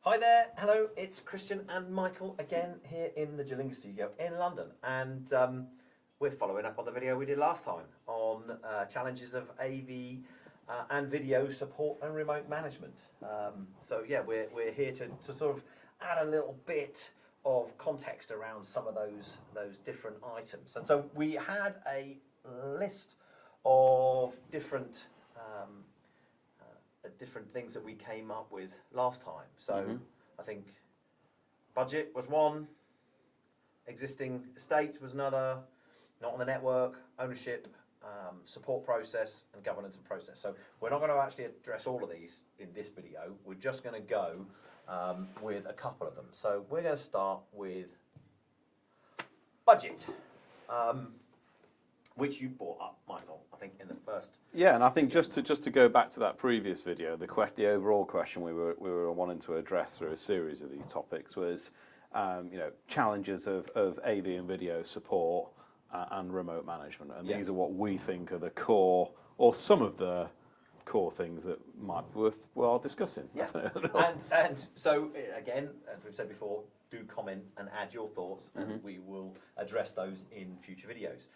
Hi there, hello, it's Christian and Michael again here in the Gillingham studio in London, and we're following up on the video we did last time on challenges of AV and video support and remote management. So yeah, we're here to sort of add a little bit of context around some of those different items. And so we had a list of different things that we came up with last time. So I think budget was one, existing estate was another, not on the network, ownership, support process, and governance and process. So we're not going to actually address all of these in this video. We're just going to go with a couple of them. So we're going to start with budget. Which you brought up, Michael, I think in the first. Yeah, and I think just to go back to that previous video, the overall question we were wanting to address through a series of these topics was, challenges of AV and video support and remote management, and these are what we think are the core, or some of the core things that might be worthwhile discussing. Yeah, and so again, as we've said before, do comment and add your thoughts, and we will address those in future videos.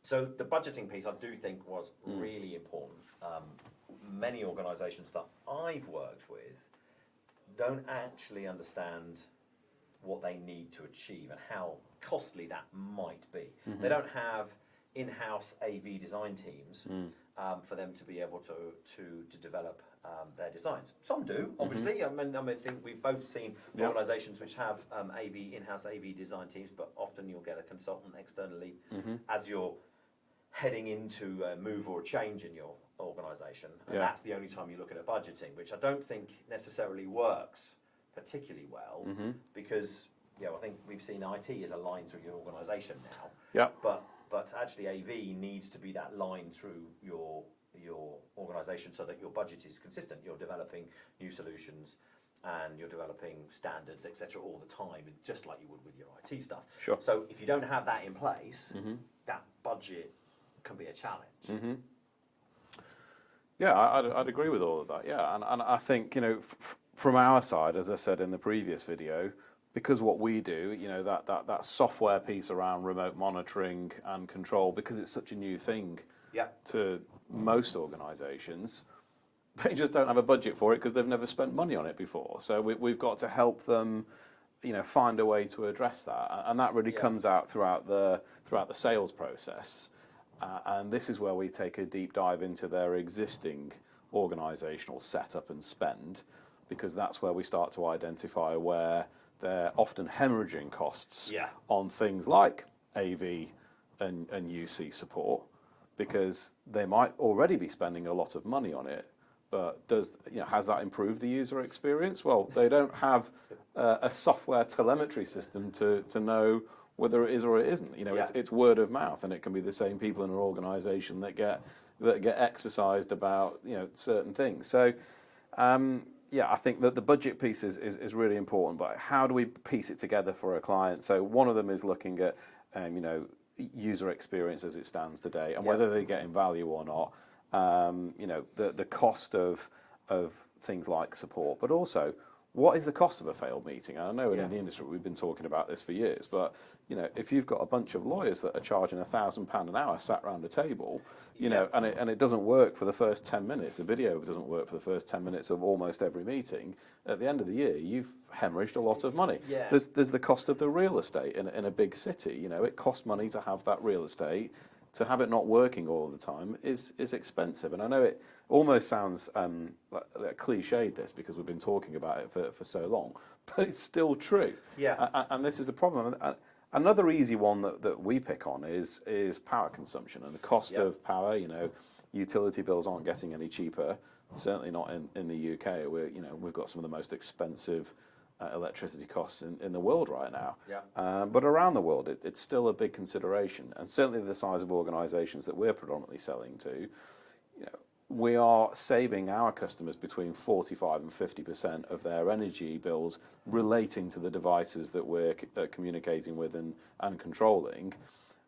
So the budgeting piece, I do think, was really important. Many organisations that I've worked with don't actually understand what they need to achieve and how costly that might be. They don't have in-house AV design teams for them to be able to develop their designs. Some do, obviously. I think we've both seen organisations which have in-house AV design teams, but often you'll get a consultant externally as you're heading into a move or a change in your organisation, and that's the only time you look at budgeting, which I don't think necessarily works particularly well, because I think we've seen IT as a line through your organisation now. Yeah. But actually AV needs to be that line through your organisation so that your budget is consistent. You're developing new solutions and you're developing standards, etc. all the time, just like you would with your IT stuff. Sure. So if you don't have that in place, that budget can be a challenge. Yeah, I'd agree with all of that. Yeah, and I think from our side, as I said in the previous video, because what we do, that software piece around remote monitoring and control, because it's such a new thing to most organisations, they just don't have a budget for it because they've never spent money on it before. So we've got to help them, find a way to address that, and that really comes out throughout the sales process. And this is where we take a deep dive into their existing organisational setup and spend, because that's where we start to identify where they're often hemorrhaging costs on things like AV and UC support, because they might already be spending a lot of money on it, but has that improved the user experience? Well, they don't have a software telemetry system to know whether it is or it isn't. It's word of mouth, and it can be the same people in an organisation that get exercised about certain things. So. I think that the budget piece is really important, but how do we piece it together for a client? So one of them is looking at, user experience as it stands today, and whether they're getting value or not. The cost of things like support, but also what is the cost of a failed meeting? And I know in the industry we've been talking about this for years, but if you've got a bunch of lawyers that are charging £1,000 an hour sat around a table, and it doesn't work for the first 10 minutes, the video doesn't work for the first 10 minutes of almost every meeting, at the end of the year you've hemorrhaged a lot of money. There's the cost of the real estate in a big city. It costs money to have that real estate. To have it not working all the time is expensive, and I know it almost sounds like cliched, this, because we've been talking about it for so long, but it's still true. And this is the problem. Another easy one that we pick on is power consumption and the cost of power. Utility bills aren't getting any cheaper. Certainly not in the UK. We've got some of the most expensive electricity costs in the world right now. But around the world, it's still a big consideration, and certainly the size of organisations that we're predominantly selling to, we are saving our customers between 45 and 50% of their energy bills relating to the devices that we're communicating with and controlling.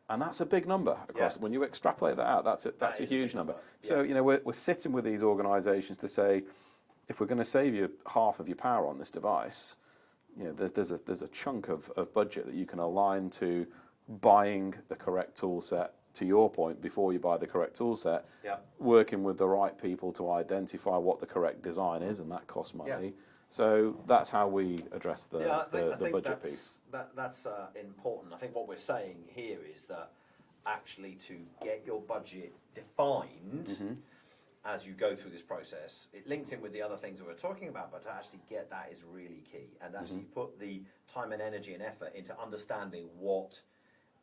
And that's a big number across. When you extrapolate that out, that's a huge number. So we're sitting with these organisations to say, if we're going to save you half of your power on this device, you know, there's a chunk of budget that you can align to buying the correct tool set, to your point, before you buy the correct tool set, working with the right people to identify what the correct design is, and that costs money. So that's how we address the budget piece. That's important. I think what we're saying here is that actually to get your budget defined as you go through this process, it links in with the other things that we're talking about, but to actually get that is really key. And actually put the time and energy and effort into understanding what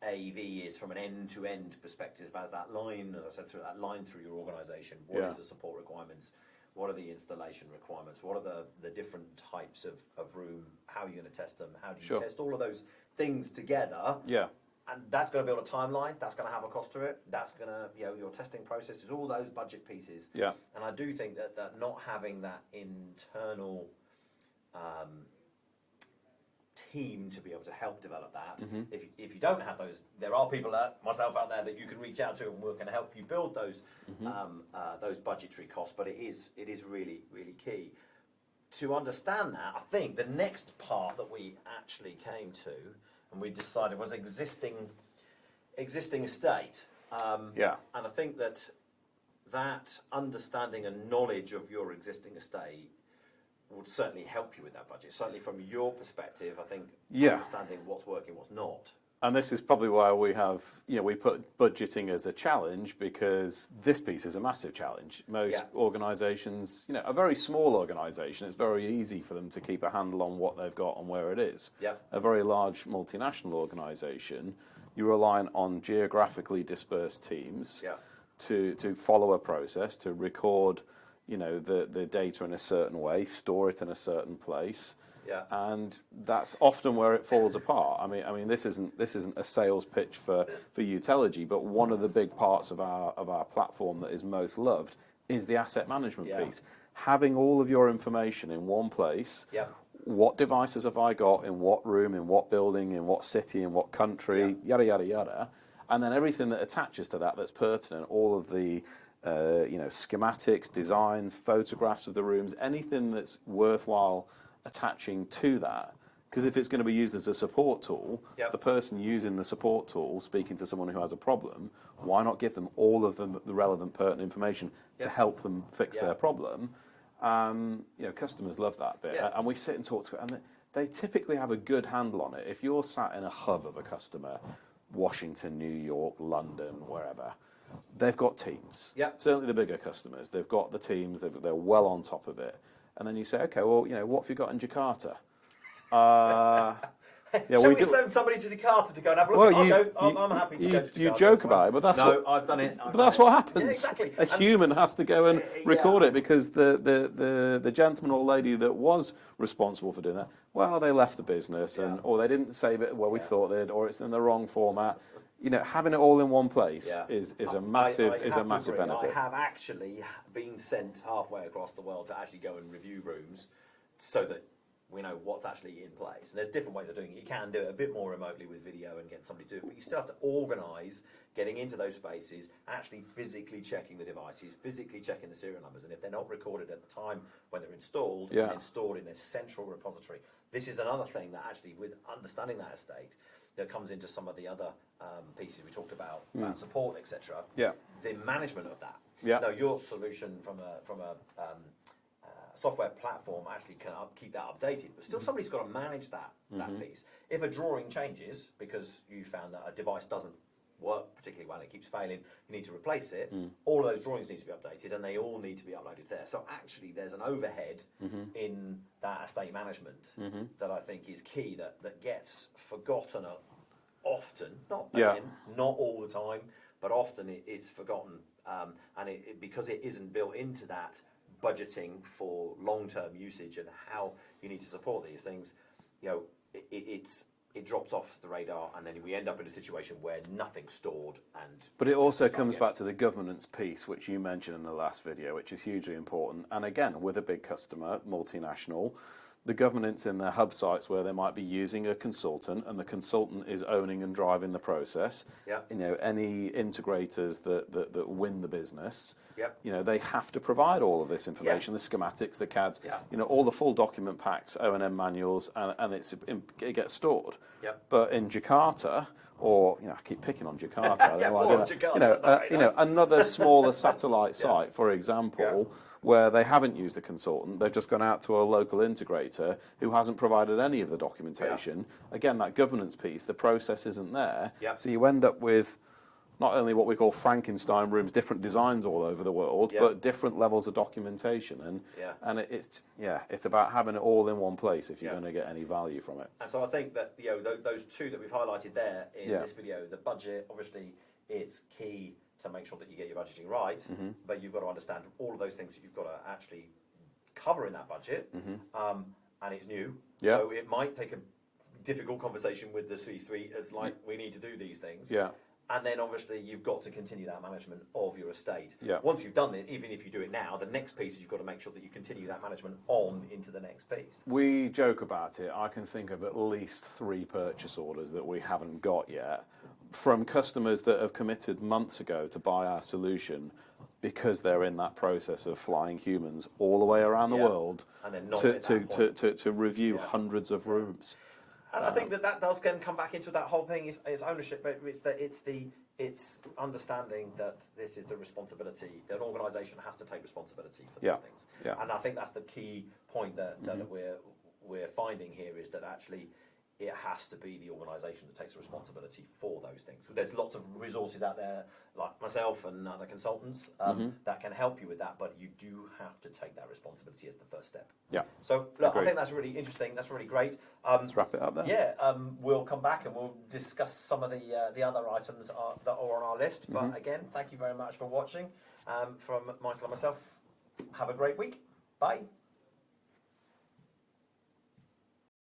AV is from an end-to-end perspective, as that line, as I said, through that line through your organisation. What is the support requirements? What are the installation requirements? What are the different types of room? How are you going to test them? How do you test all of those things together? And that's going to build a timeline. That's going to have a cost to it. That's going to, you know, your testing processes, all those budget pieces. And I do think that not having that internal team to be able to help develop that. If you don't have those, there are people, myself out there, that you can reach out to, and we're going to help you build those budgetary costs. But it is really, really key to understand that. I think the next part that we actually came to and we decided was existing estate. And I think that understanding and knowledge of your existing estate would certainly help you with that budget. Certainly from your perspective, I think understanding what's working, what's not. And this is probably why we have, you know, we put budgeting as a challenge, because this piece is a massive challenge. Most organisations, you know, a very small organisation, it's very easy for them to keep a handle on what they've got and where it is. A very large multinational organisation, you're relying on geographically dispersed teams to follow a process, to record, you know, the data in a certain way, store it in a certain place, and that's often where it falls apart. I mean, this isn't a sales pitch for Utelogy, but one of the big parts of our platform that is most loved is the asset management piece. Having all of your information in one place. What devices have I got in what room, in what building, in what city, in what country, yada yada yada, and then everything that attaches to that that's pertinent, all of the you know, schematics, designs, photographs of the rooms, anything that's worthwhile attaching to that. Because if it's going to be used as a support tool, the person using the support tool, speaking to someone who has a problem, why not give them all of the relevant, pertinent information to help them fix their problem? You know, customers love that bit, and we sit and talk to it, and they typically have a good handle on it. If you're sat in a hub of a customer, Washington, New York, London, wherever, they've got teams. Certainly the bigger customers, they've got the teams, they're well on top of it. And then you say, okay, well, you know, what have you got in Jakarta? Shall we send somebody to Jakarta to go and have a look? I'm happy to go to Jakarta. You joke about it, but that's I've done it. But that's what happens. Exactly. A human has to go and record it, because the gentleman or lady that was responsible for doing that, well, they left the business, or they didn't save it where we thought they did, or it's in the wrong format. You know, having it all in one place is a massive benefit. I have actually been sent halfway across the world to actually go and review rooms, so that we know what's actually in place. And there's different ways of doing it. You can do it a bit more remotely with video and get somebody to do it, but you still have to organise getting into those spaces, actually physically checking the devices, physically checking the serial numbers, and if they're not recorded at the time when they're installed, and then stored in a central repository. This is another thing that actually, with understanding that estate, that comes into some of the other pieces we talked about support, etc. The management of that. Now, your solution from a software platform actually can keep that updated, but still somebody's got to manage that piece. If a drawing changes because you found that a device doesn't work particularly well, it keeps failing, you need to replace it, all of those drawings need to be updated, and they all need to be uploaded there. So actually there's an overhead in that estate management that I think is key, that gets forgotten often, not all the time, but often it's forgotten, and because it isn't built into that budgeting for long-term usage and how you need to support these things, you know, it drops off the radar, and then we end up in a situation where nothing's stored. But it also comes back to the governance piece, which you mentioned in the last video, which is hugely important. And again, with a big customer, multinational, the governance in their hub sites where they might be using a consultant and the consultant is owning and driving the process. Yeah. You know, any integrators that win the business, Yep. you know, they have to provide all of this information, the schematics, the CADs, Yeah. you know, all the full document packs, O&M manuals, and it gets stored. Yep. But in Jakarta, or, you know, I keep picking on Jakarta. I don't Yeah, know why I poor do that. Jakarta, You know, that's not very nice. another smaller satellite site, for example, Yeah. where they haven't used a consultant, they've just gone out to a local integrator who hasn't provided any of the documentation. Again, that governance piece, the process isn't there. Yeah. So you end up with not only what we call Frankenstein rooms, different designs all over the world, Yeah. but different levels of documentation. And it's about having it all in one place if you're Yeah. going to get any value from it. And so I think that, you know, those two that we've highlighted there in Yeah. this video, the budget, obviously, it's key to make sure that you get your budgeting right, Mm-hmm. but you've got to understand all of those things that you've got to actually cover in that budget, and it's new, Mm-hmm. Yeah. so it might take a difficult conversation with the C-suite as like, we need to do these things. Yeah. And then obviously you've got to continue that management of your estate. Yeah. Once you've done it, even if you do it now, the next piece is you've got to make sure that you continue that management on into the next piece. We joke about it. I can think of at least 3 purchase orders that we haven't got yet from customers that have committed months ago to buy our solution because they're in that process of flying humans all the way around the Yeah. world And then not to, at that point. to review Yeah. hundreds of rooms. And I think that does again come back into that whole thing is ownership, but it's understanding that this is the responsibility that an organisation has to take responsibility for Yeah. these things. Yeah. And I think that's the key point that we're finding here is that actually it has to be the organisation that takes responsibility for those things. There's lots of resources out there, like myself and other consultants, that can help you with that, but you do have to take that responsibility as the first step. Yeah. So, look, I Agreed. think that's really interesting. That's really great. Let's wrap it up there. Yeah, we'll come back and we'll discuss some of the other items that are on our list. But again, thank you very much for watching. From Michael and myself, have a great week. Bye.